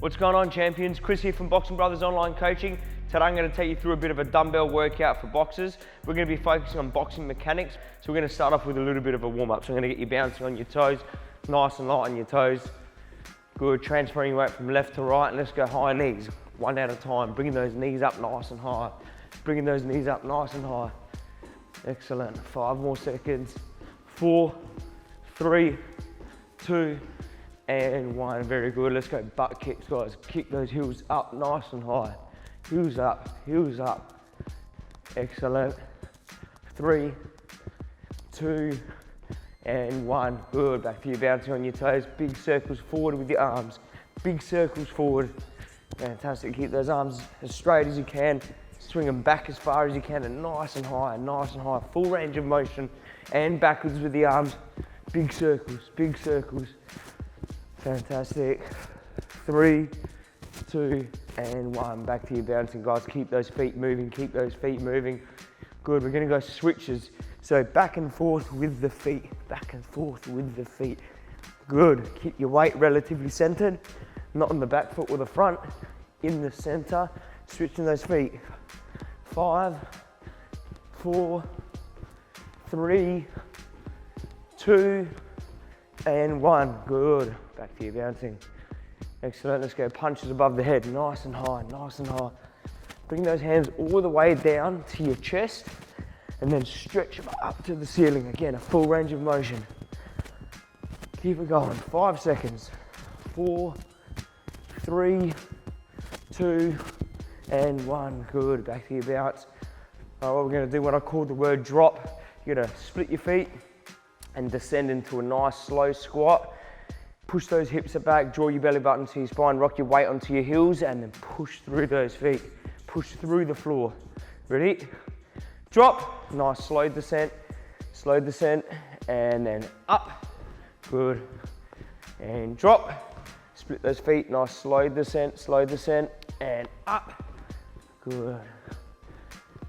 What's going on, champions? Chris here from Boxing Brothers Online Coaching. Today I'm going to take you through a bit of a dumbbell workout for boxers. We're going to be focusing on boxing mechanics. So we're going to start off with a little bit of a warm-up. So I'm going to get you bouncing on your toes, nice and light on your toes. Good, transferring your weight from left to right, and let's go high knees, one at a time. Bringing those knees up nice and high. Bringing those knees up nice and high. Excellent, 5 more seconds. 4, 3, 2, and 1, very good. Let's go butt kicks, guys. Kick those heels up nice and high. Heels up, heels up. Excellent. 3, 2, and 1. Good, back to you bouncing on your toes. Big circles forward with your arms. Big circles forward. Fantastic, keep those arms as straight as you can. Swing them back as far as you can and nice and high, nice and high. Full range of motion and backwards with the arms. Big circles, big circles. Fantastic. 3, 2, and 1. Back to your bouncing, guys. Keep those feet moving, keep those feet moving. Good, we're gonna go switches. So back and forth with the feet, back and forth with the feet. Good, keep your weight relatively centered, not on the back foot or the front, in the center. Switching those feet. 5, 4, 3, 2, and 1. Good. Back to your bouncing. Excellent. Let's go punches above the head. Nice and high, nice and high. Bring those hands all the way down to your chest and then stretch them up to the ceiling. Again, a full range of motion. Keep it going. 5 seconds. 4, 3, 2, and 1. Good. Back to your bounce. What we're going to do, what I call the word drop, you're going to split your feet and descend into a nice slow squat. Push those hips back, draw your belly button to your spine, rock your weight onto your heels, and then push through those feet. Push through the floor. Ready? Drop. Nice slow descent, and then up. Good. And drop. Split those feet. Nice slow descent, and up. Good.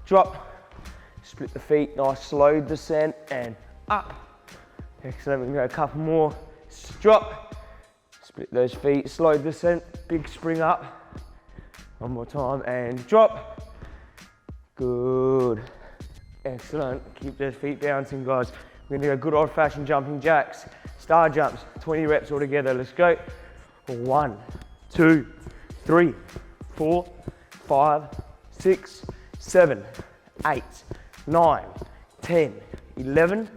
Drop. Split the feet. Nice slow descent, and up. Excellent. We can go a couple more. Drop. Split those feet, slow descent, big spring up. One more time and drop. Good. Excellent. Keep those feet bouncing, guys. We're gonna do a good old fashioned jumping jacks. Star jumps, 20 reps all together. Let's go. 1, 2, 3, 4, 5, 6, 7, 8, 9, 10, 11,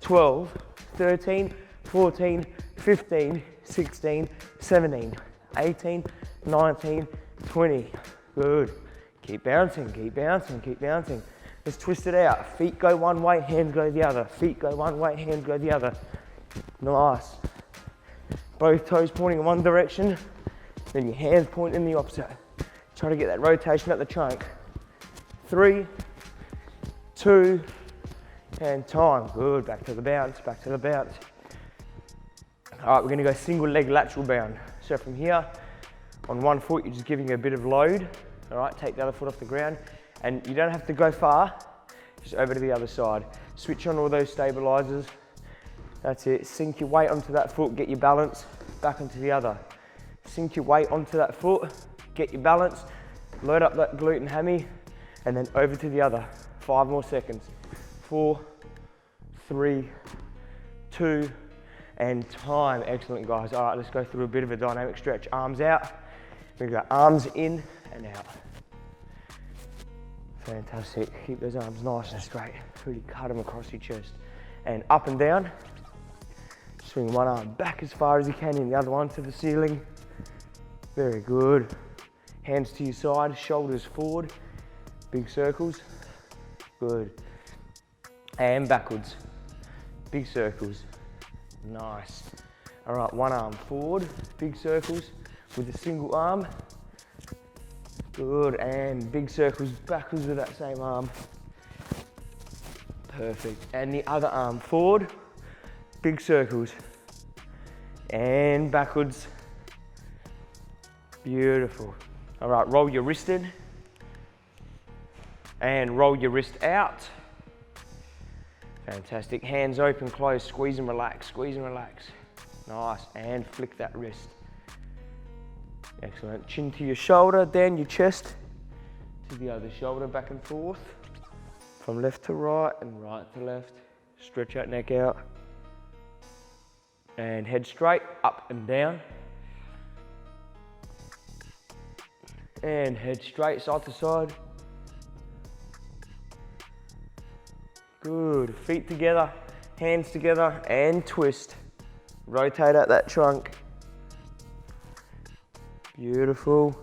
12, 13, 14, 15, 16, 17, 18, 19, 20. Good. Keep bouncing, keep bouncing, keep bouncing. Let's twist it out. Feet go one way, hands go the other. Feet go one way, hands go the other. Nice. Both toes pointing in one direction, then your hands point in the opposite. Try to get that rotation at the trunk. 3, 2, and time. Good. Back to the bounce, back to the bounce. All right, we're gonna go single leg lateral bound. So from here, on one foot, you're just giving a bit of load. All right, take the other foot off the ground. And you don't have to go far, just over to the other side. Switch on all those stabilizers. That's it, sink your weight onto that foot, get your balance, back onto the other. Sink your weight onto that foot, get your balance, load up that glute and hammy, and then over to the other. 5 more seconds. 4, 3, 2, and time. Excellent, guys. All right, let's go through a bit of a dynamic stretch. Arms out. We're gonna go arms in and out. Fantastic. Keep those arms nice and straight. Really cut them across your chest. And up and down. Swing one arm back as far as you can and the other one to the ceiling. Very good. Hands to your side, shoulders forward. Big circles. Good. And backwards. Big circles. Nice. All right, one arm forward, big circles with a single arm. Good, and big circles backwards with that same arm. Perfect. And the other arm forward, big circles, and backwards. Beautiful. All right, roll your wrist in, and roll your wrist out. Fantastic. Hands open, close, squeeze and relax, squeeze and relax. Nice, and flick that wrist. Excellent. Chin to your shoulder, down your chest to the other shoulder, back and forth. From left to right and right to left. Stretch out, neck out. And head straight, up and down. And head straight, side to side. Good. Feet together, hands together, and twist. Rotate out that trunk. Beautiful.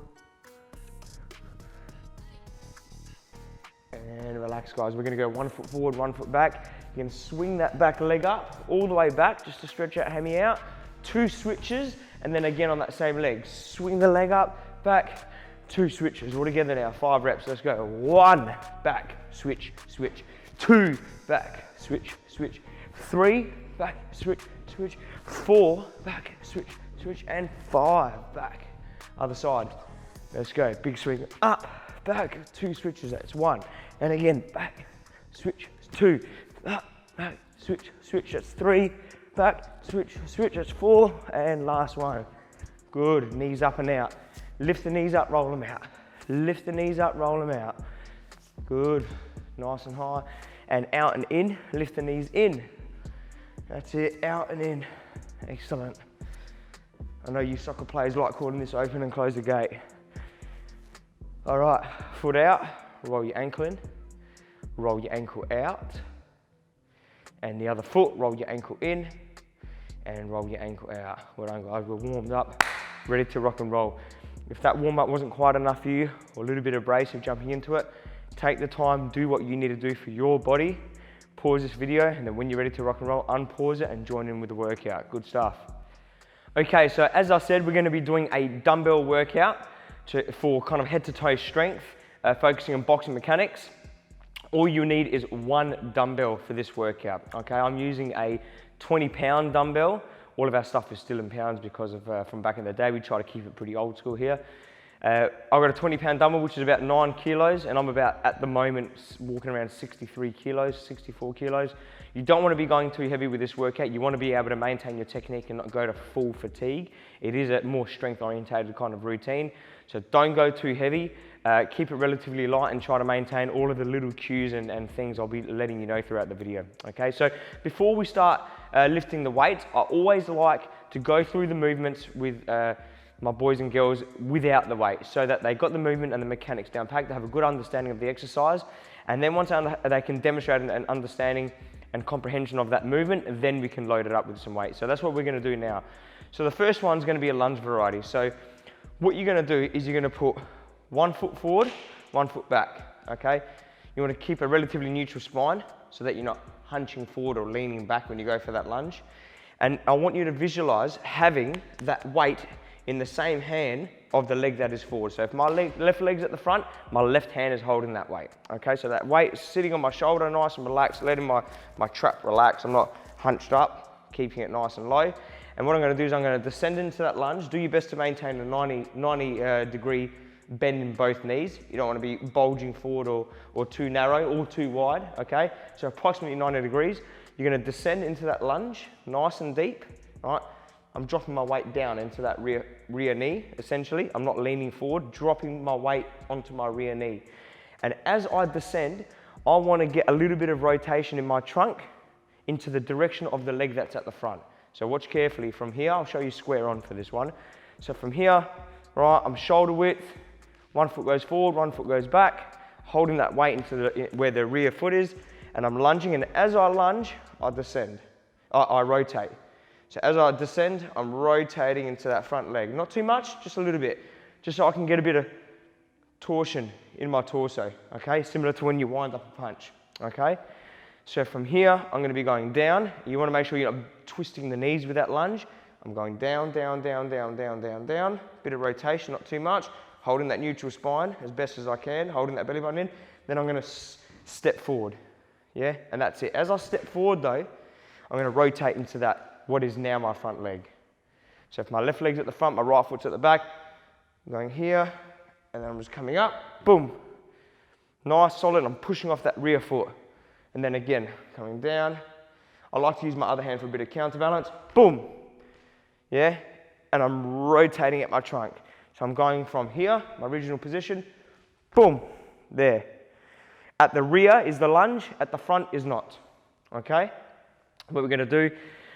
And relax, guys. We're gonna go 1 foot forward, 1 foot back. You're gonna swing that back leg up all the way back just to stretch out, hammy out. 2 switches, and then again on that same leg. Swing the leg up, back, 2 switches. All together now, 5 reps. Let's go. 1, back, switch, switch. 2, back, switch, switch. 3, back, switch, switch. 4, back, switch, switch. And 5, back. Other side. Let's go. Big swing. Up, back, 2 switches. That's 1. And again, back, switch, 2. Up, back, switch, switch. That's 3. Back, switch, switch. That's 4. And last one. Good. Knees up and out. Lift the knees up, roll them out. Lift the knees up, roll them out. Good. Nice and high. And out and in. Lift the knees in. That's it. Out and in. Excellent. I know you soccer players like calling this open and close the gate. All right, foot out, roll your ankle in, roll your ankle out, and the other foot, roll your ankle in, and roll your ankle out. Well done, guys, we're warmed up, ready to rock and roll. If that warm up wasn't quite enough for you, or a little bit abrasive jumping into it, take the time, do what you need to do for your body, pause this video, and then when you're ready to rock and roll, unpause it and join in with the workout. Good stuff. Okay, so as I said, we're gonna be doing a dumbbell workout for kind of head to toe strength, focusing on boxing mechanics. All you need is 1 dumbbell for this workout, okay? I'm using a 20-pound dumbbell. All of our stuff is still in pounds because of from back in the day. We try to keep it pretty old school here. I've got a 20-pound dumbbell, which is about 9 kilos, and I'm about, at the moment, walking around 63 kilos, 64 kilos. You don't want to be going too heavy with this workout. You want to be able to maintain your technique and not go to full fatigue. It is a more strength-orientated kind of routine, so don't go too heavy. Keep it relatively light and try to maintain all of the little cues and things I'll be letting you know throughout the video. Okay, so before we start lifting the weights, I always like to go through the movements with my boys and girls without the weight, so that they got the movement and the mechanics down packed, they have a good understanding of the exercise, and then once they can demonstrate an understanding and comprehension of that movement, then we can load it up with some weight. So that's what we're gonna do now. So the first one's gonna be a lunge variety. So what you're gonna do is you're gonna put 1 foot forward, 1 foot back, okay? You wanna keep a relatively neutral spine so that you're not hunching forward or leaning back when you go for that lunge. And I want you to visualize having that weight in the same hand of the leg that is forward. So if my left leg's at the front, my left hand is holding that weight. Okay, so that weight is sitting on my shoulder, nice and relaxed, letting my trap relax. I'm not hunched up, keeping it nice and low. And what I'm gonna do is I'm gonna descend into that lunge. Do your best to maintain a 90 degree bend in both knees. You don't wanna be bulging forward or too narrow or too wide, okay? So approximately 90 degrees. You're gonna descend into that lunge, nice and deep, all right? I'm dropping my weight down into that rear knee, essentially. I'm not leaning forward, dropping my weight onto my rear knee. And as I descend, I want to get a little bit of rotation in my trunk into the direction of the leg that's at the front. So watch carefully. From here, I'll show you square on for this one. So from here, right, I'm shoulder width, 1 foot goes forward, 1 foot goes back, holding that weight into where the rear foot is, and I'm lunging, and as I lunge, I descend. I rotate. So as I descend, I'm rotating into that front leg. Not too much, just a little bit. Just so I can get a bit of torsion in my torso, okay? Similar to when you wind up a punch, okay? So from here, I'm gonna be going down. You wanna make sure you're not twisting the knees with that lunge. I'm going down, down, down, down, down, down, down. Bit of rotation, not too much. Holding that neutral spine as best as I can, holding that belly button in. Then I'm gonna step forward, yeah? And that's it. As I step forward though, I'm gonna rotate into that what is now my front leg. So if my left leg's at the front, my right foot's at the back, I'm going here, and then I'm just coming up, boom. Nice, solid, I'm pushing off that rear foot. And then again, coming down. I like to use my other hand for a bit of counterbalance, boom. Yeah, and I'm rotating at my trunk. So I'm going from here, my original position, boom, there. At the rear is the lunge, at the front is not, okay? What we're gonna do,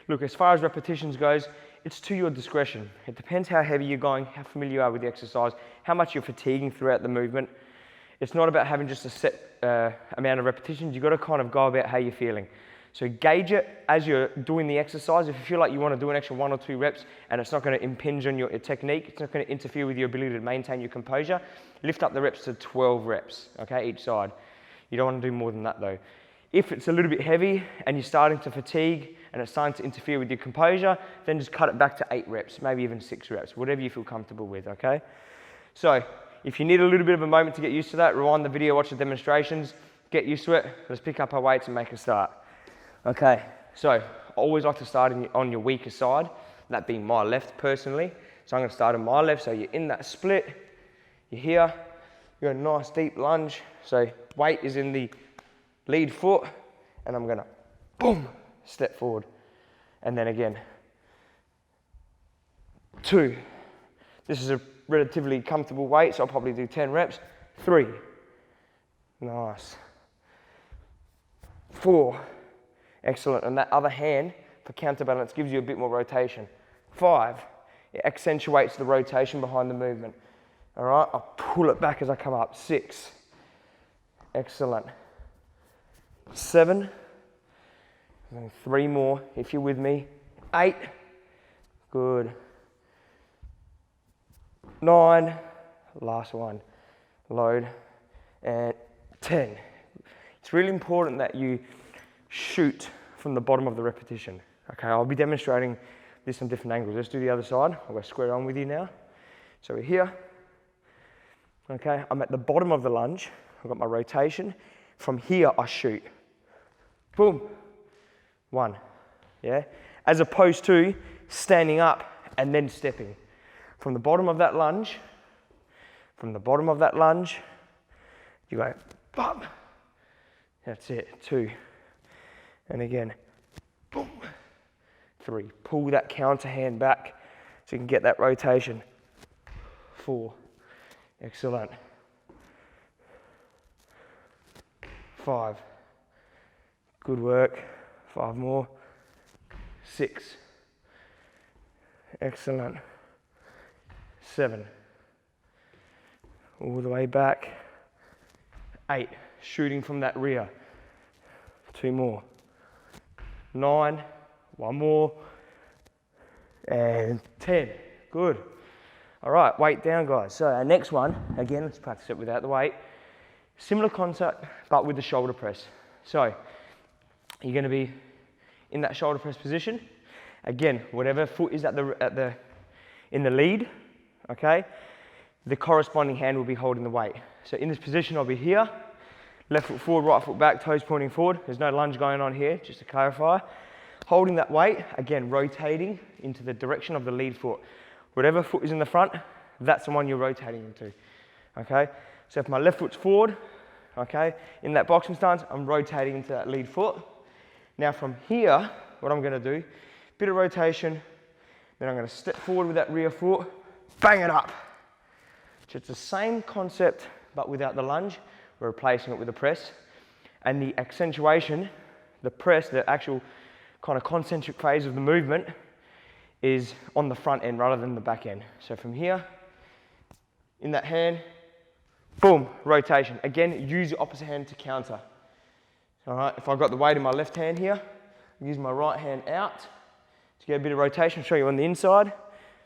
look, as far as repetitions goes, it's to your discretion. It depends how heavy you're going, how familiar you are with the exercise, how much you're fatiguing throughout the movement. It's not about having just a set amount of repetitions. You've got to kind of go about how you're feeling. So gauge it as you're doing the exercise. If you feel like you want to do an extra 1 or 2 reps and it's not going to impinge on your technique, it's not going to interfere with your ability to maintain your composure, lift up the reps to 12 reps, okay, each side. You don't want to do more than that though. If it's a little bit heavy and you're starting to fatigue and it's starting to interfere with your composure, then just cut it back to 8 reps, maybe even 6 reps, whatever you feel comfortable with, okay? So if you need a little bit of a moment to get used to that, rewind the video, watch the demonstrations, get used to it. Let's pick up our weights and make a start. Okay, so I always like to start on your weaker side, that being my left personally. So I'm gonna start on my left, so you're in that split, you're here, you're a nice deep lunge. So weight is in the lead foot, and I'm gonna, boom, step forward. And then again, 2. This is a relatively comfortable weight, so I'll probably do 10 reps. 3, nice. 4, excellent. And that other hand for counterbalance gives you a bit more rotation. 5, it accentuates the rotation behind the movement. All right, I'll pull it back as I come up. 6, excellent. 7, 3 more if you're with me. 8, good. 9, last one, load, and 10. It's really important that you shoot from the bottom of the repetition. Okay, I'll be demonstrating this on different angles. Let's do the other side. I'll go square on with you now. So we're here. Okay, I'm at the bottom of the lunge. I've got my rotation. From here, I shoot. Boom. 1. Yeah? As opposed to standing up and then stepping. From the bottom of that lunge, you go, bum. That's it, 2. And again, boom. 3, pull that counter hand back so you can get that rotation. 4, excellent. 5, good work. 5 more. 6, excellent. 7, all the way back. 8, shooting from that rear. 2 more. 9, 1 more. And 10, good. All right, weight down, guys. So our next one, again, let's practice it without the weight. Similar concept, but with the shoulder press. So you're gonna be in that shoulder press position. Again, whatever foot is in the lead, okay, the corresponding hand will be holding the weight. So in this position, I'll be here, left foot forward, right foot back, toes pointing forward. There's no lunge going on here, just to clarify. Holding that weight, again, rotating into the direction of the lead foot. Whatever foot is in the front, that's the one you're rotating into, okay? So if my left foot's forward, okay, in that boxing stance, I'm rotating into that lead foot. Now from here, what I'm gonna do, bit of rotation, then I'm gonna step forward with that rear foot, bang it up. So it's the same concept, but without the lunge. We're replacing it with a press. And the accentuation, the press, the actual kind of concentric phase of the movement is on the front end rather than the back end. So from here, in that hand, boom, rotation. Again, use your opposite hand to counter. All right, if I've got the weight in my left hand here, use my right hand out to get a bit of rotation, show you on the inside.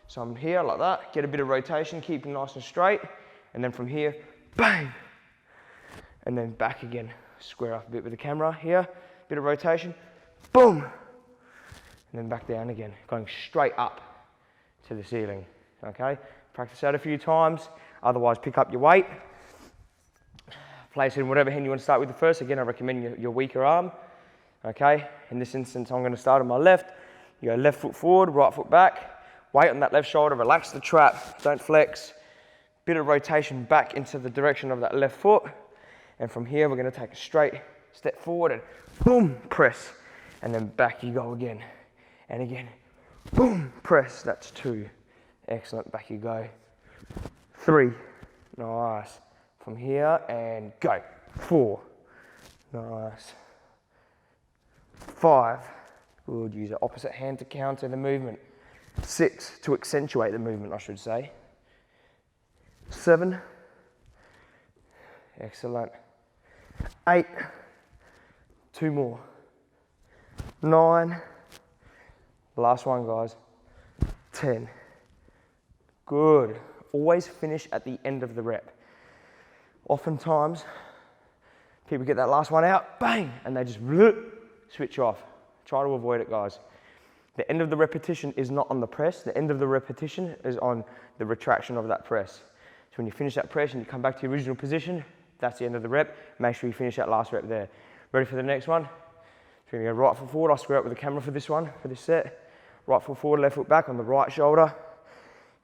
So I'm here like that, get a bit of rotation, keep it nice and straight, and then from here, bang, and then back again. Square up a bit with the camera here, bit of rotation, boom, and then back down again, going straight up to the ceiling, okay? Practice that a few times, otherwise pick up your weight, place it in whatever hand you want to start with first. Again, I recommend your weaker arm, okay? In this instance, I'm gonna start on my left. You go left foot forward, right foot back, weight on that left shoulder, relax the trap, don't flex. Bit of rotation back into the direction of that left foot. And from here, we're gonna take a straight step forward and boom, press. And then back you go again. And again, boom, press, that's 2. Excellent, back you go. 3, nice. From here and go. 4, nice. 5, good. Use the opposite hand to counter the movement. 6, to accentuate the movement, I should say. 7, excellent. 8, 2 more. 9, last one, guys. 10, good. Always finish at the end of the rep. Oftentimes, people get that last one out, bang, and they just switch off. Try to avoid it, guys. The end of the repetition is not on the press. The end of the repetition is on the retraction of that press. So when you finish that press and you come back to your original position, that's the end of the rep. Make sure you finish that last rep there. Ready for the next one? So we're gonna go right foot forward. I'll square up with the camera for this one, for this set. Right foot forward, left foot back on the right shoulder.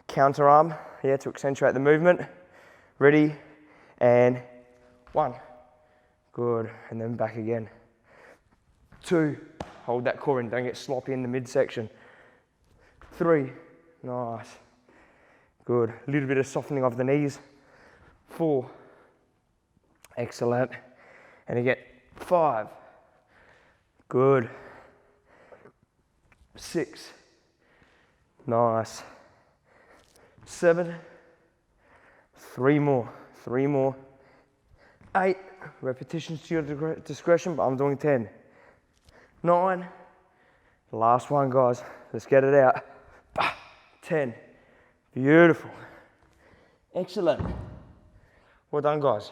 Counter arm, yeah, to accentuate the movement. Ready, and 1. Good, and then back again. 2, hold that core in, don't get sloppy in the midsection. 3, nice. Good, a little bit of softening of the knees. 4, excellent. And again, 5, good. 6, nice. 7, 3 more, 3 more. 8, repetitions to your discretion, but I'm doing 10. 9, last one, guys. Let's get it out. 10, beautiful. Excellent. Well done, guys.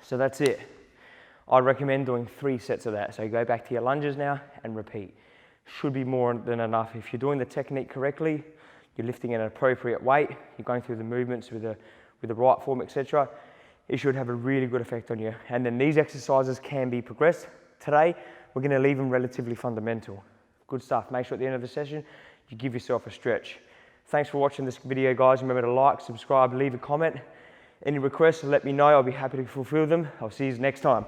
So that's it. I recommend doing 3 sets of that. So you go back to your lunges now and repeat. Should be more than enough. If you're doing the technique correctly, you're lifting at an appropriate weight, you're going through the movements with the right form, etc. It should have a really good effect on you. And then these exercises can be progressed. Today, we're gonna leave them relatively fundamental. Good stuff. Make sure at the end of the session, you give yourself a stretch. Thanks for watching this video, guys. Remember to like, subscribe, leave a comment. Any requests, let me know. I'll be happy to fulfill them. I'll see you next time.